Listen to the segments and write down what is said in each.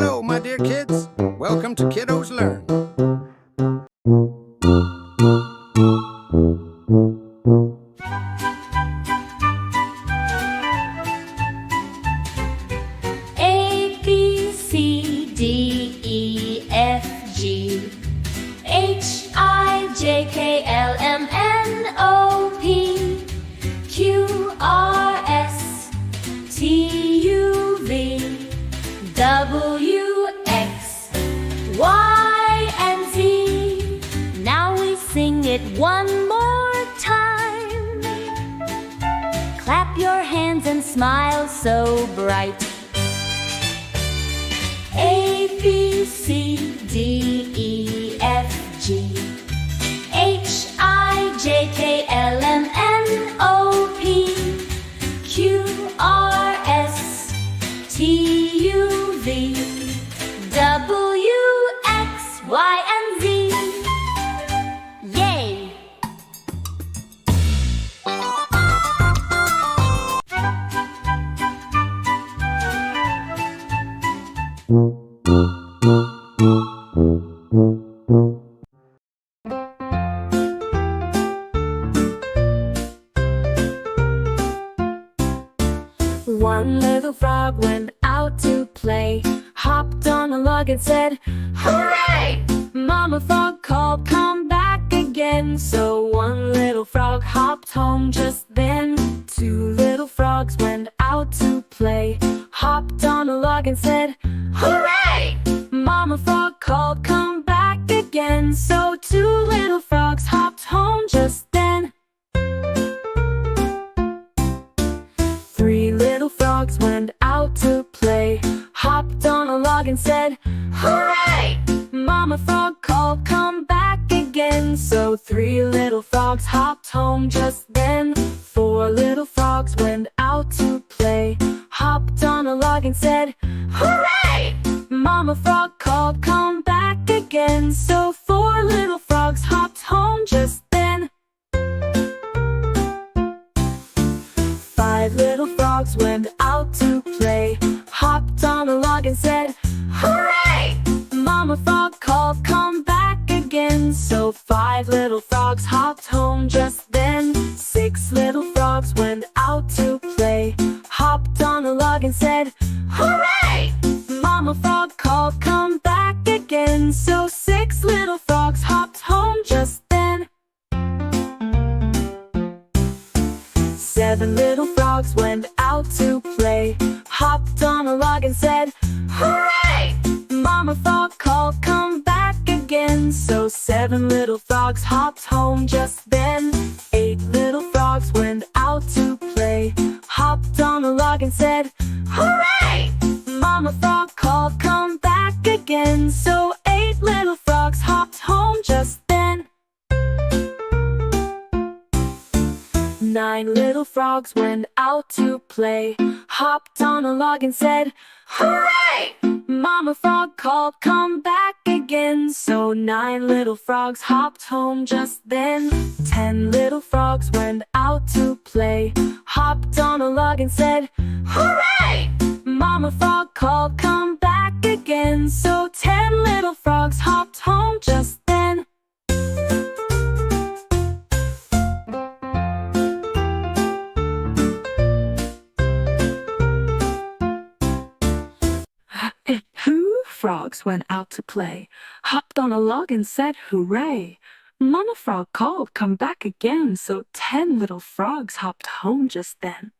Hello, my dear kids. Welcome to Kiddos Learn. A, B, C, D, E, F, G, H, I, J, K, L, M, N, O, P, Q, R, S, T, U, V, W, X, Y, and Z. Now we sing it one more time. Clap your hands and smile so bright. A, B, C, D, E, F, G, H, I, J, K, L, M, N, O, P, Q, R, S, T, U, V, W, X, Y, and Z. Yay! One little frog went out to play, hopped on a log and said, "Hooray!" Mama frog called, "Come back again." So one little frog hopped home just then. Two little frogs went out to play, hopped on a log and said, "Hooray!" Mama frog called, "Come back again." So two little frogs hopped home just then. Three little frogs went out to play, hopped on a log and said, "Hooray!" Mama frog called, "Come back again." So three little frogs hopped home just then. Four little frogs went out to play, hopped on a log and said, "Hooray!" Mama frog called, "Come back again." So four little frogs hopped home just then. Five little frogs went out to play, hopped on a log and said, "Hooray!" Mama frog called, "Come back again." So five little frogs hopped home just then. Six little frogs went out to play, hopped on a log and said, "Hooray!" Mama frog called, "Come back again." So six little frogs hopped home just then. Seven little frogs went out to play, hopped on a log and said, "Hooray!" Mama frog called, "Come back again." So seven little frogs hopped home just then. Eight little frogs went out to play, hopped on a log and said, "Hooray!" Mama frog called, "Come back again." So eight little frogs hopped home just then. Nine little frogs went out to play, hopped on a log and said, "Hooray!" Mama frog called, "Come back again." So nine little frogs hopped home just then. 10 little frogs went out to play, hopped on a log and said, "Hooray!" Mama frog called, "Come back again." So 10 little frogs hopped home just then. Frogs went out to play, hopped on a log and said, "Hooray!" Mama frog called, "Come back again." So 10 little frogs hopped home just then.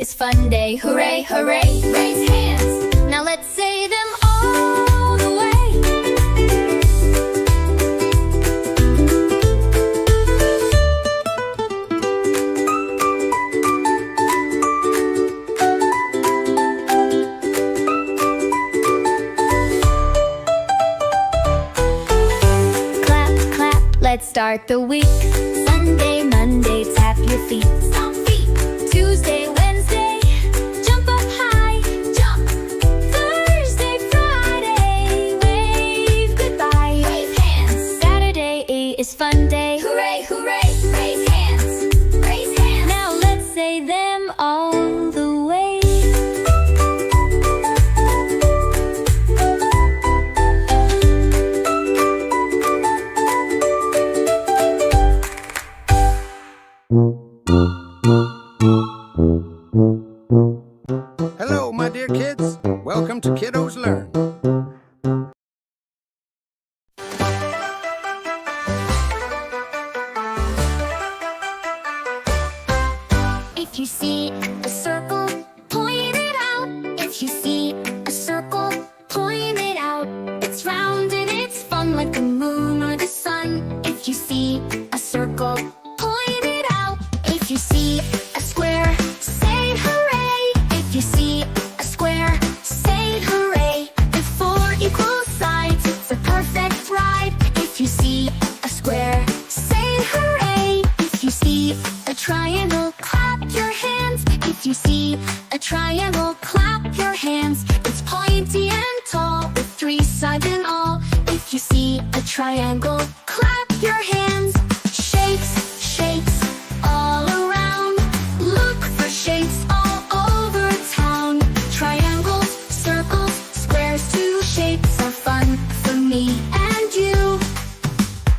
is fun day. Hooray, hooray, raise hands. Now let's say them all the way. Clap, clap, let's start the week. Sunday, Monday, tap your feet. Stomp feet. Tuesday, Wednesday, jump up high. Jump. Thursday, Friday, wave goodbye. Wave hands. Saturday is fun day. Hooray, hooray, raise hands. Raise hands. Now let's say them all the way. Hello, my dear kids. Welcome to Kiddos Learn. If you see a circle, point it out. If you see a circle, point it out. It's round and it's fun like the moon or the sun. If you see a circle, point it out. If you see a square, say hooray. If you see a square, say hooray. With four equal sides, it's a perfect ride. If you see a square, say hooray. If you see a triangle, clap your hands. If you see a triangle, clap your hands. It's pointy and tall with three sides and all. If you see a triangle, clap your hands. Shapes, shapes all around. Look for shapes all over town. Triangles, circles, squares, two shapes are fun for me and you.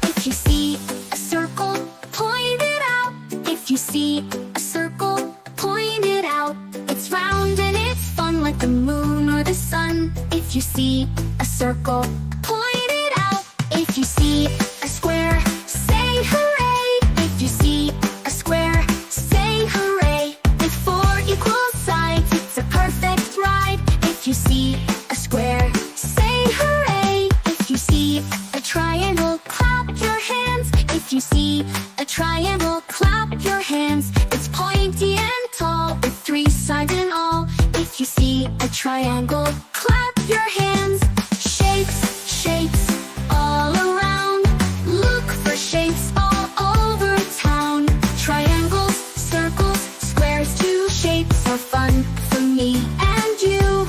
If you see a circle, point it out. If you see a circle, point it out. It's round and it's fun like the moon or the sun. If you see a circle, point it out. If you see a square, say hooray. If you see a square, say hooray. With four equal sides, it's a perfect ride. If you see a square, say hooray. If you see a triangle, clap your hands. If you see a triangle, clap your hands. It's pointy and tall with three sides and all. If you see a triangle, clap your hands. Shapes, shapes all around. Look for shapes all over town. Triangles, circles, squares, two shapes are fun for me and you.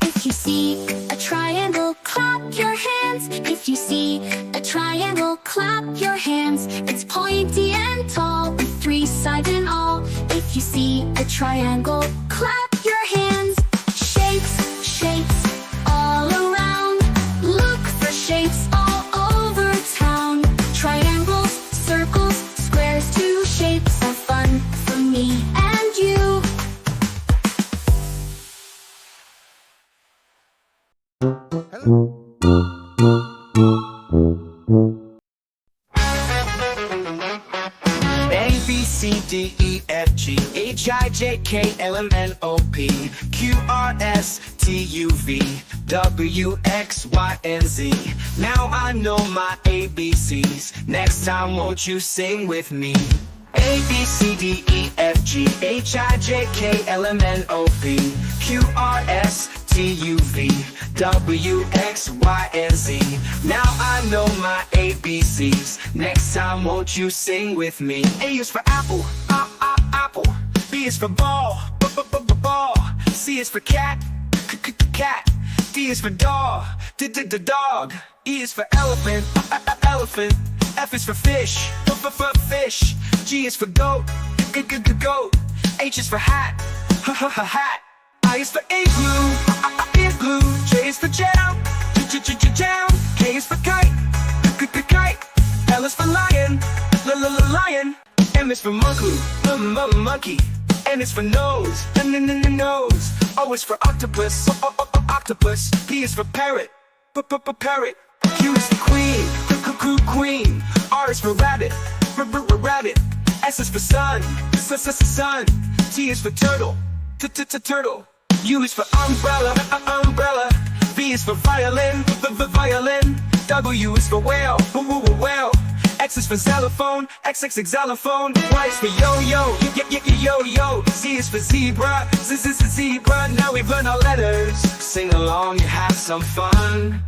If you see a triangle, clap your hands. If you see a triangle, clap your hands. It's pointy and tall with three sides and all. If you see a triangle, clap your hands. Shapes, shapes all around. Look for shapes all over town. Triangles, circles, squares, two shapes are fun for me and you. Hello. A, B, C, D, E, F, G, H, I, J, K, L, M, N, O, P, Q, R, S, T, U, V, W, X, Y, and Z. Now I know my ABCs. Next time won't you sing with me? A, B, C, D, E, F, G, H, I, J, K, L, M, N, O, P, Q, R, S, T, U, V, W, X, Y, and Z. Now I know my ABCs. Next time won't you sing with me? A is for apple, apple. B is for ball, ball. C is for cat, cat. D is for dog, dog. E is for elephant, elephant. F is for fish, fish. G is for goat, goat. H is for hat, hat. I is for igloo, J is for jam, jam. K is for kite, kite. L is for lion, lion. M is for monkey. N is for nose, nose. O is for octopus, octopus. P is for parrot, parrot. Q is for queen. R is for rabbit, rabbit. S is for sun, sun. T is for turtle, turtle. U is for umbrella, umbrella. V is for violin, violin. W is for whale, whale. X is for xylophone, xylophone. Y is for yo-yo, yo-yo. Z is for zebra, zebra. Now we've learned our letters. Sing along, you have some fun.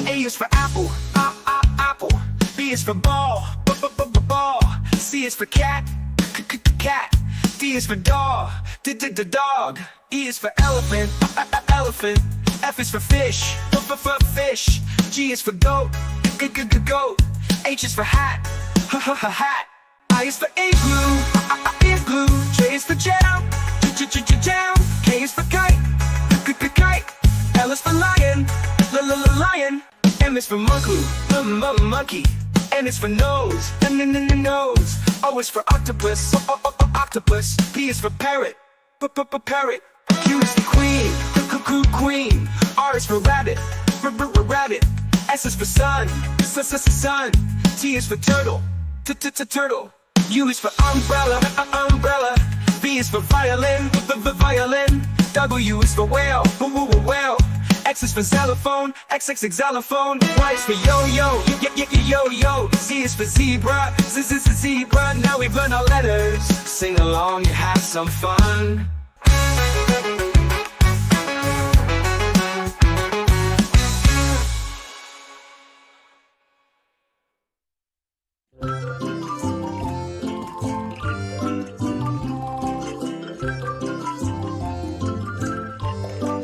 A is for apple, apple. B is for ball, ball. C is for cat, cat. D is for dog, dog. E is for elephant, elephant. F is for fish, fish. G is for goat, goat. H is for hat, hat. I is for igloo, igloo. J is for jam, jam. K is for kite, kite. L is for lion, lion. M is for monkey. N is for nose, nose. O is for octopus, octopus. P is for parrot, parrot. Q is for queen, queen. R is for rabbit, rabbit. S is for sun, sun. T is for turtle, turtle. U is for umbrella, umbrella. V is for violin, violin. W is for whale, whale. X is for xylophone, xylophone. Y is for yo-yo, yo-yo. Z is for zebra, zebra. Now we've learned our letters. Sing along, you have some fun.